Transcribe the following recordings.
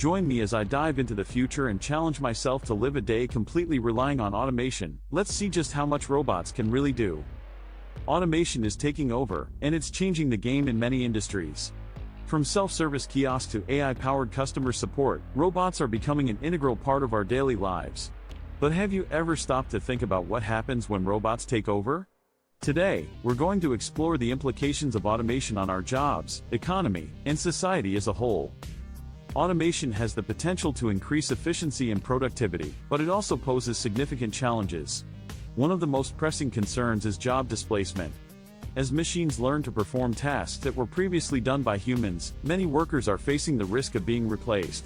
Join me as I dive into the future and challenge myself to live a day completely relying on automation. Let's see just how much robots can really do. Automation is taking over, and it's changing the game in many industries. From self-service kiosks to AI-powered customer support, robots are becoming an integral part of our daily lives. But have you ever stopped to think about what happens when robots take over? Today, we're going to explore the implications of automation on our jobs, economy, and society as a whole. Automation has the potential to increase efficiency and productivity, but it also poses significant challenges. One of the most pressing concerns is job displacement. As machines learn to perform tasks that were previously done by humans, many workers are facing the risk of being replaced.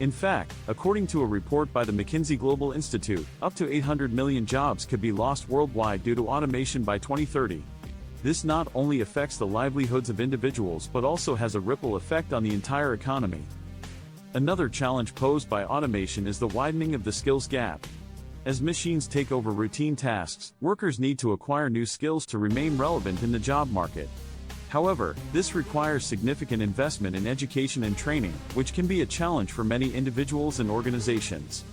In fact, according to a report by the McKinsey Global Institute, up to 800 million jobs could be lost worldwide due to automation by 2030. This not only affects the livelihoods of individuals but also has a ripple effect on the entire economy. Another challenge posed by automation is the widening of the skills gap. As machines take over routine tasks, workers need to acquire new skills to remain relevant in the job market. However, this requires significant investment in education and training, which can be a challenge for many individuals and organizations.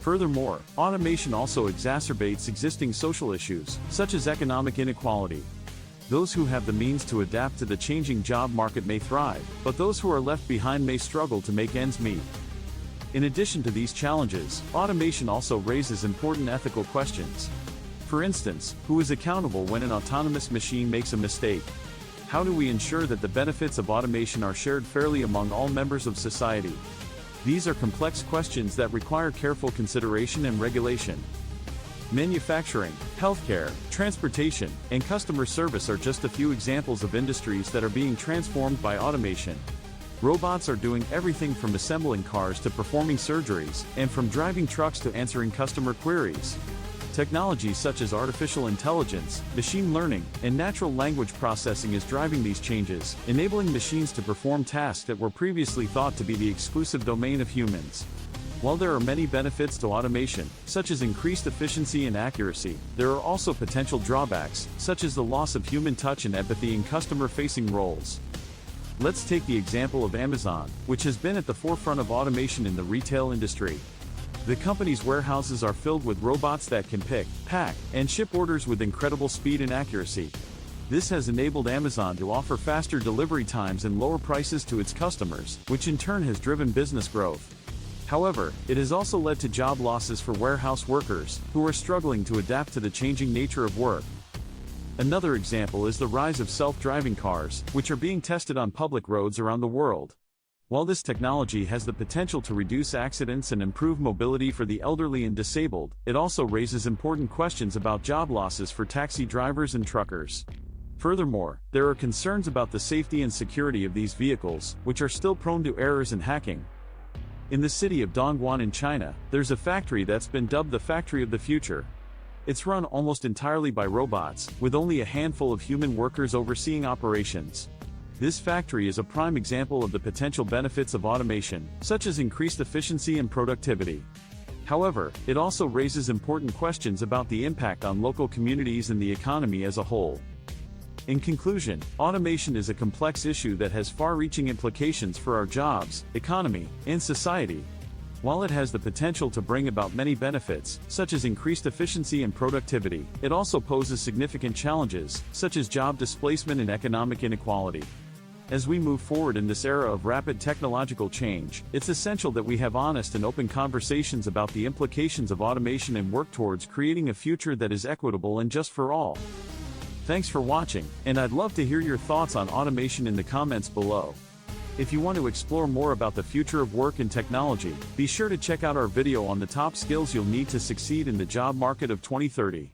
Furthermore, automation also exacerbates existing social issues, such as economic inequality. Those who have the means to adapt to the changing job market may thrive, but those who are left behind may struggle to make ends meet. In addition to these challenges, automation also raises important ethical questions. For instance, who is accountable when an autonomous machine makes a mistake? How do we ensure that the benefits of automation are shared fairly among all members of society? These are complex questions that require careful consideration and regulation. Manufacturing, healthcare, transportation, and customer service are just a few examples of industries that are being transformed by automation. Robots are doing everything from assembling cars to performing surgeries, and from driving trucks to answering customer queries. Technology such as artificial intelligence, machine learning, and natural language processing is driving these changes, enabling machines to perform tasks that were previously thought to be the exclusive domain of humans. While there are many benefits to automation, such as increased efficiency and accuracy, there are also potential drawbacks, such as the loss of human touch and empathy in customer-facing roles. Let's take the example of Amazon, which has been at the forefront of automation in the retail industry. The company's warehouses are filled with robots that can pick, pack, and ship orders with incredible speed and accuracy. This has enabled Amazon to offer faster delivery times and lower prices to its customers, which in turn has driven business growth. However, it has also led to job losses for warehouse workers, who are struggling to adapt to the changing nature of work. Another example is the rise of self-driving cars, which are being tested on public roads around the world. While this technology has the potential to reduce accidents and improve mobility for the elderly and disabled, it also raises important questions about job losses for taxi drivers and truckers. Furthermore, there are concerns about the safety and security of these vehicles, which are still prone to errors and hacking. In the city of Dongguan in China, there's a factory that's been dubbed the Factory of the Future. It's run almost entirely by robots, with only a handful of human workers overseeing operations. This factory is a prime example of the potential benefits of automation, such as increased efficiency and productivity. However, it also raises important questions about the impact on local communities and the economy as a whole. In conclusion, automation is a complex issue that has far-reaching implications for our jobs, economy, and society. While it has the potential to bring about many benefits, such as increased efficiency and productivity, it also poses significant challenges, such as job displacement and economic inequality. As we move forward in this era of rapid technological change, it's essential that we have honest and open conversations about the implications of automation and work towards creating a future that is equitable and just for all. Thanks for watching, and I'd love to hear your thoughts on automation in the comments below. If you want to explore more about the future of work and technology, be sure to check out our video on the top skills you'll need to succeed in the job market of 2030.